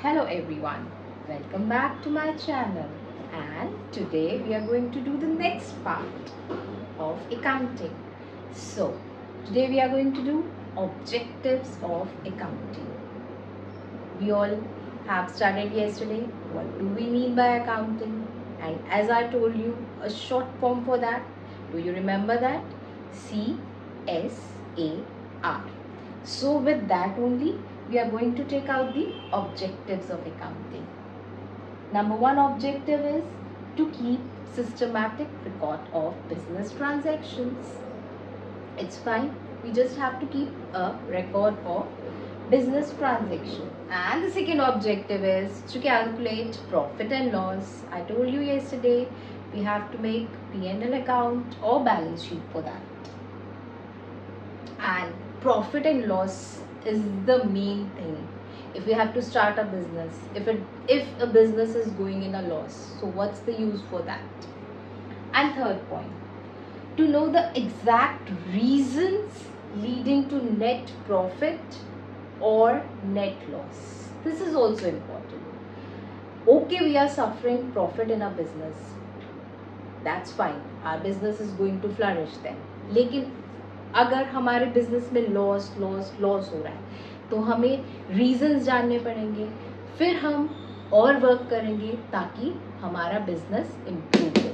Hello everyone, welcome back to my channel, and today we are going to do the next part of accounting. So today we are going to do objectives of accounting. We all have studied yesterday what do we mean by accounting, and as I told you a short form for that. Do you remember that? CSAR. So with that only we are going to take out the objectives of accounting. Number one objective is to keep systematic record of business transactions. It's fine. We just have to keep a record of business transaction. And the second objective is to calculate profit and loss. I told you yesterday we have to make P&L account or balance sheet for that. And profit and loss is the main thing. If we have to start a business, if a business is going in a loss, so what's the use for that? And third point, to know the exact reasons leading to net profit or net loss. This is also important. Okay, we are suffering profit in our business, that's fine, our business is going to flourish then. लेकिन अगर हमारे business में loss loss loss हो रहा है तो हमें reasons जानने पड़ेंगे, फिर हम और वर्क करेंगे ताकि हमारा बिजनेस इम्प्रूव हो.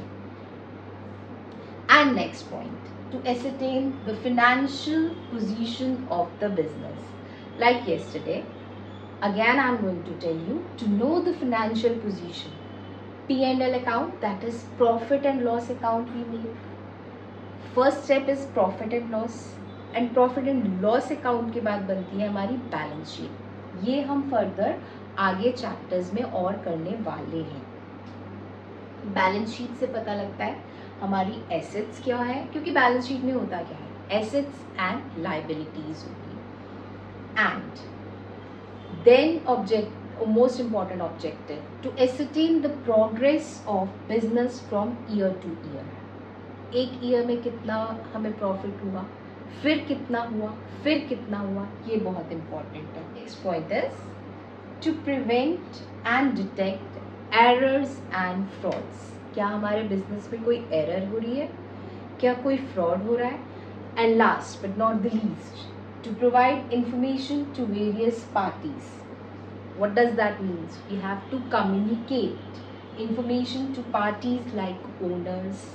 And next point, to ascertain the financial position of the business. Like yesterday, again I'm going to tell you to know the financial position. P&L account, that is profit and loss account we make. First step is profit and loss, and profit and loss account के बाद बनती है हमारी balance sheet. ये हम further आगे chapters में और करने वाले हैं. बैलेंस शीट से पता लगता है हमारी एसेट्स क्या है, क्योंकि बैलेंस शीट में होता क्या है, एसेट्स एंड लाइबिलिटीज होती है. And then object, most important objective, to ascertain the progress of business from year to year. एक ईयर में कितना हमें प्रॉफिट हुआ, फिर कितना हुआ, फिर कितना हुआ, ये बहुत इंपॉर्टेंट है. Next point is to prevent and detect errors and frauds. क्या हमारे बिजनेस में कोई एरर हो रही है, क्या कोई फ्रॉड हो रहा है. And last but not the least, to provide information to various parties. What does that mean? We have to communicate information to parties like owners,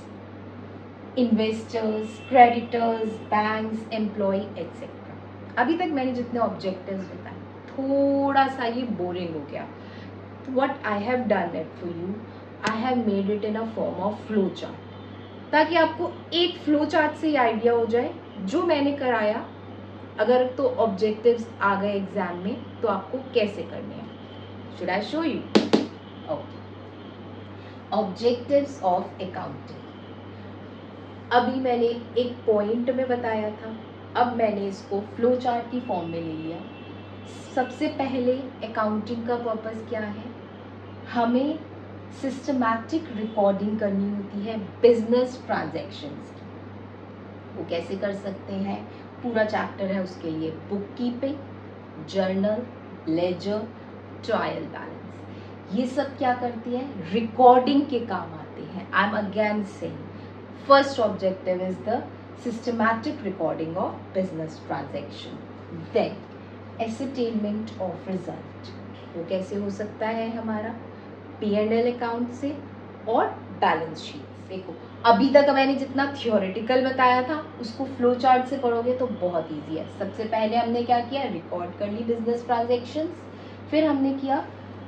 investors, creditors, banks, employ etcetera. अभी तक मैंने जितने objectives बताए थोड़ा सा ये boring हो गया. What I have done it for you, I have made it in a form of flow chart, ताकि आपको एक फ्लो चार्ट से ये आइडिया हो जाए जो मैंने कराया. अगर तो ऑब्जेक्टिव्स आ गए एग्जाम में तो आपको कैसे करने हैं. Should I show you? Okay, objectives of accounting. अभी मैंने एक पॉइंट में बताया था, अब मैंने इसको फ्लो चार्ट की फॉर्म में ले लिया. सबसे पहले अकाउंटिंग का पर्पस क्या है, हमें सिस्टमैटिक रिकॉर्डिंग करनी होती है बिजनेस ट्रांजैक्शंस की. वो कैसे कर सकते हैं, पूरा चैप्टर है उसके लिए. Book keeping, journal, ledger, trial balance, ये सब क्या करती है, रिकॉर्डिंग के काम आते हैं. I am again saying, first objective is the systematic recording of business transaction. Then ascertainment of result. वो कैसे हो सकता है हमारा, P&L अकाउंट से और बैलेंस शीट से. देखो अभी तक मैंने जितना थियोरेटिकल बताया था उसको फ्लो चार्ट से पढ़ोगे तो बहुत ईजी है. सबसे पहले हमने क्या किया, रिकॉर्ड कर ली बिजनेस ट्रांजेक्शन्स, फिर हमने किया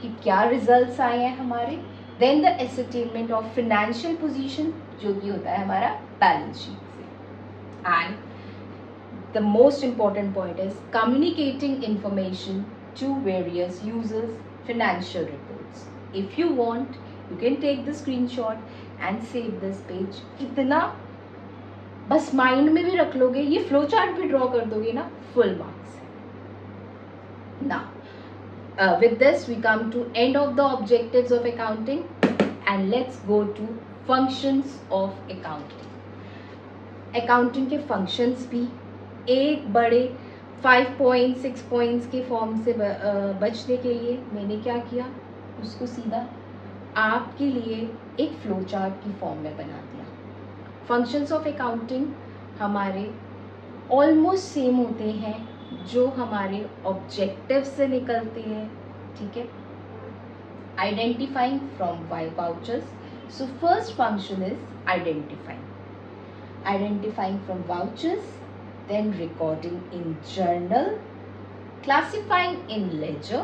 कि क्या रिजल्ट्स आए हैं हमारे. Then the ascertainment of financial position, जो कि होता है हमारा बैलेंस शीट से. And the most important point is communicating information to various users, financial reports. If you want you can take the screenshot and save this page. इतना बस mind में भी रख लोगे, ये फ्लो चार्ट भी ड्रॉ कर दोगे ना, फुल मार्क्स है ना. With this we come to end of the objectives of accounting, and let's go to functions of accounting. accounting के functions भी एक बड़े 5 पॉइंट 6 पॉइंट्स के फॉर्म से बचने के लिए मैंने क्या किया, उसको सीधा आपके लिए एक फ्लो चार्ट की फॉर्म में बना दिया। फंक्शंस ऑफ अकाउंटिंग हमारे ऑलमोस्ट सेम होते हैं जो हमारे ऑब्जेक्टिव से निकलते हैं, ठीक है। Identifying from vouchers, so first function is identifying from vouchers, then recording in journal, classifying in ledger,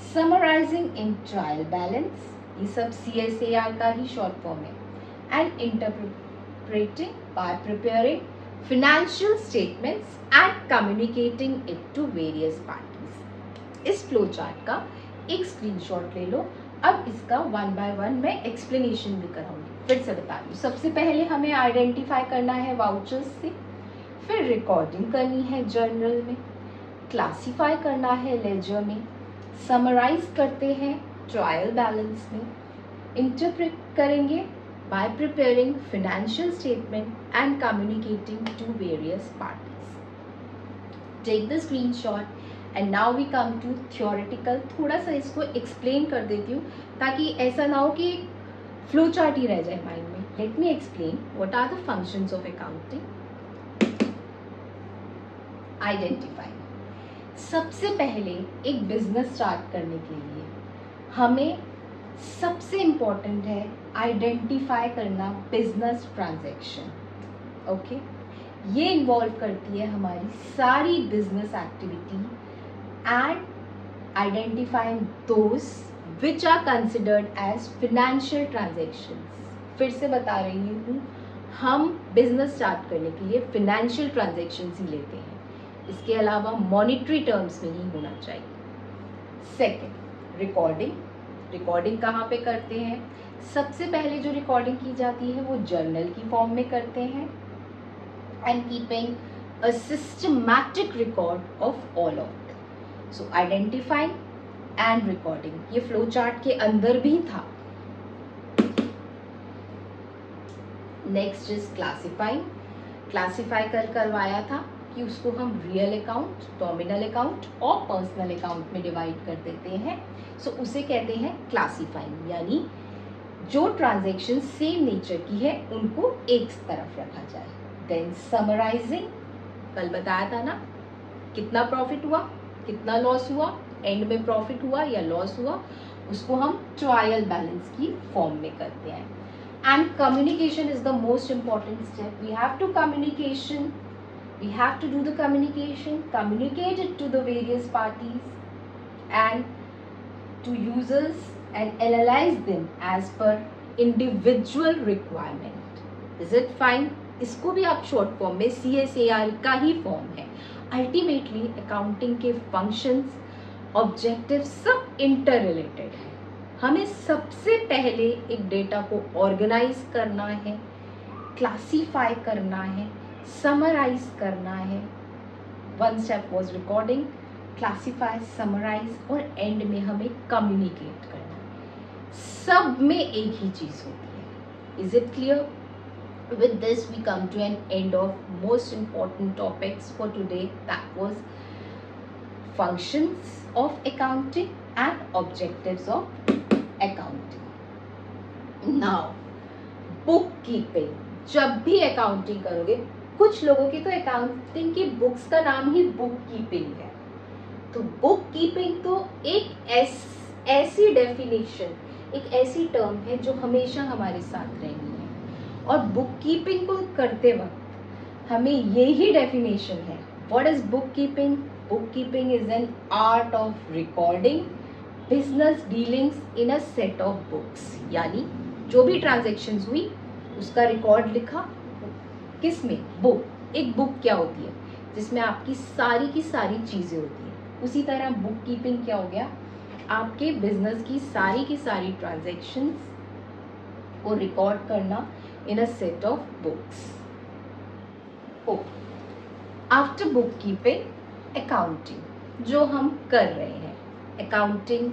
summarizing in trial balance, ये सब CSAR का ही शॉर्ट फॉर्म है, and interpreting by preparing financial statements and communicating it to various parties। इस flow chart का एक screenshot ले लो। अब इसका 1 by 1 मैं एक्सप्लेनेशन भी कराऊंगी। फिर से बता दूँ, सबसे पहले हमें आइडेंटिफाई करना है वाउचर्स से, फिर रिकॉर्डिंग करनी है जर्नल में, क्लासीफाई करना है लेजर में, समराइज करते हैं ट्रायल बैलेंस में, इंटरप्रेट करेंगे by preparing financial statement and communicating to various parties. Take the screenshot and now we come to theoretical. थोड़ा सा इसको एक्सप्लेन कर देती हूँ ताकि ऐसा ना हो कि फ्लो चार्ट ही रह जाए माइंड में। Let me explain what are the functions of accounting. Identify, सबसे पहले एक बिजनेस स्टार्ट करने के लिए हमें सबसे इम्पॉर्टेंट है आइडेंटिफाई करना बिजनेस ट्रांजैक्शन। ओके, ये इन्वॉल्व करती है हमारी सारी business activity and identifying those which are considered as financial transactions. फिर से बता रही हूँ, हम बिजनेस स्टार्ट करने के लिए फिनेंशियल ट्रांजैक्शंस ही लेते हैं, इसके अलावा मॉनिटरी टर्म्स में ही होना चाहिए। Second, recording. रिकॉर्डिंग कहाँ पे करते हैं? सबसे पहले जो रिकॉर्डिंग की जाती है वो जर्नल की फॉर्म में करते हैं and keeping a systematic record of all of it. So identifying and recording, ये फ्लो चार्ट के अंदर भी था। Next is classifying. क्लासीफाई करवाया था कि उसको हम रियल अकाउंट, नॉमिनल अकाउंट और पर्सनल अकाउंट में डिवाइड कर देते हैं। सो उसे कहते हैं क्लासीफाइंग, यानी जो ट्रांजैक्शन सेम नेचर की है उनको एक तरफ रखा जाए। देन समराइजिंग, कल बताया था ना कितना प्रॉफिट हुआ कितना लॉस हुआ, एंड में प्रॉफिट हुआ या लॉस हुआ, उसको हम ट्रायल बैलेंस की फॉर्म में करते हैं। And communication is the most important step. We have to do the communication, communicate it to the various parties and to users and analyze them as per individual requirement. Is it fine? इसको भी आप short form में CSAR का ही form है। Ultimately accounting के functions, objective सब inter related है। हमें सबसे पहले एक डेटा को ऑर्गेनाइज करना है, क्लासीफाई करना है, समराइज करना है। One step was recording, classify, summarise और एंड में हमें कम्युनिकेट करना है। सब में एक ही चीज होती है। Is it clear? With this we come to an end of most important topics for today, that was functions of accounting and objectives of accounting. Now bookkeeping, जब भी अकाउंटिंग करोगे, कुछ लोगों की तो अकाउंटिंग की बुक्स का नाम ही बुक कीपिंग है, तो बुक कीपिंग तो एक ऐसी डेफिनेशन, एक ऐसी टर्म है जो हमेशा हमारे साथ रहेगी और बुक कीपिंग को करते वक्त हमें यही डेफिनेशन है। What is book keeping? Book keeping is an art of recording business dealings in a set of books, यानी जो भी ट्रांजैक्शंस हुई उसका रिकॉर्ड लिखा, किस में? बुक। एक बुक क्या होती है? जिसमें आपकी सारी की सारी चीज़ें होती हैं। उसी तरह बुक कीपिंग क्या हो गया? आपके बिजनेस की सारी ट्रांजैक्शंस को रिकॉर्ड करना in a set of books. Oh, after bookkeeping, accounting जो हम कर रहे हैं, accounting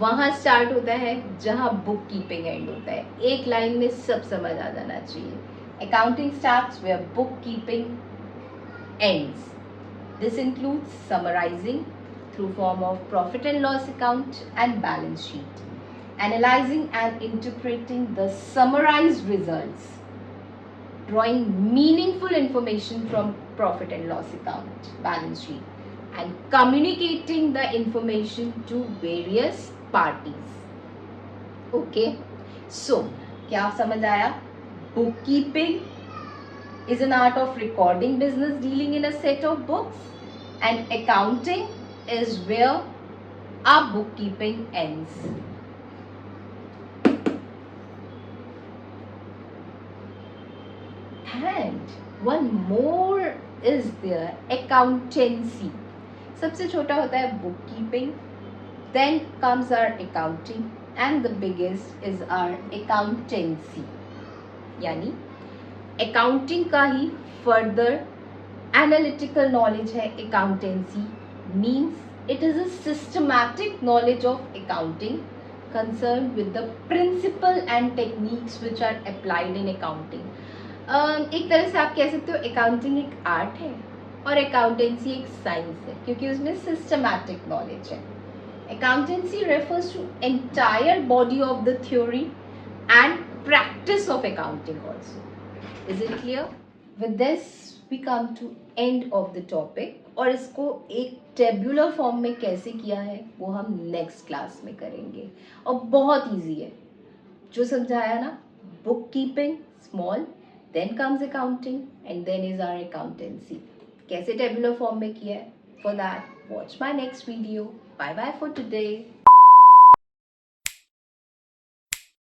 वहाँ स्टार्ट होता है जहाँ बुक कीपिंग एंड होता है। एक लाइन में सब समझ आ जाना चाहिए। Accounting starts where bookkeeping ends. This includes summarizing through form of profit and loss account and balance sheet, analyzing and interpreting the summarized results, drawing meaningful information from profit and loss account, balance sheet, and communicating the information to various parties. Okay, so क्या समझ आया? Bookkeeping is an art of recording business dealing in a set of books, and accounting is where our bookkeeping ends. And one more is there, accountancy. सबसे छोटा होता है bookkeeping, then comes our accounting, and the biggest is our accountancy. यानी accounting का ही further analytical knowledge है accountancy, means it is a systematic knowledge of accounting concerned with the principle and techniques which are applied in accounting. एक तरह से आप कह सकते हो अकाउंटिंग एक आर्ट है और अकाउंटेंसी एक साइंस है, क्योंकि उसमें सिस्टमैटिक नॉलेज है. Accountancy refers to entire body of the theory and practice of accounting also. Is it clear? With this we come to end of the topic, और इसको एक टेबुलर फॉर्म में कैसे किया है वो हम नेक्स्ट क्लास में करेंगे. और बहुत ईजी है, जो समझाया ना, book keeping small, then comes accounting, and then is our accountancy. कैसे टेबुलर फॉर्म में किया है? For that, watch my next video. Bye bye for today.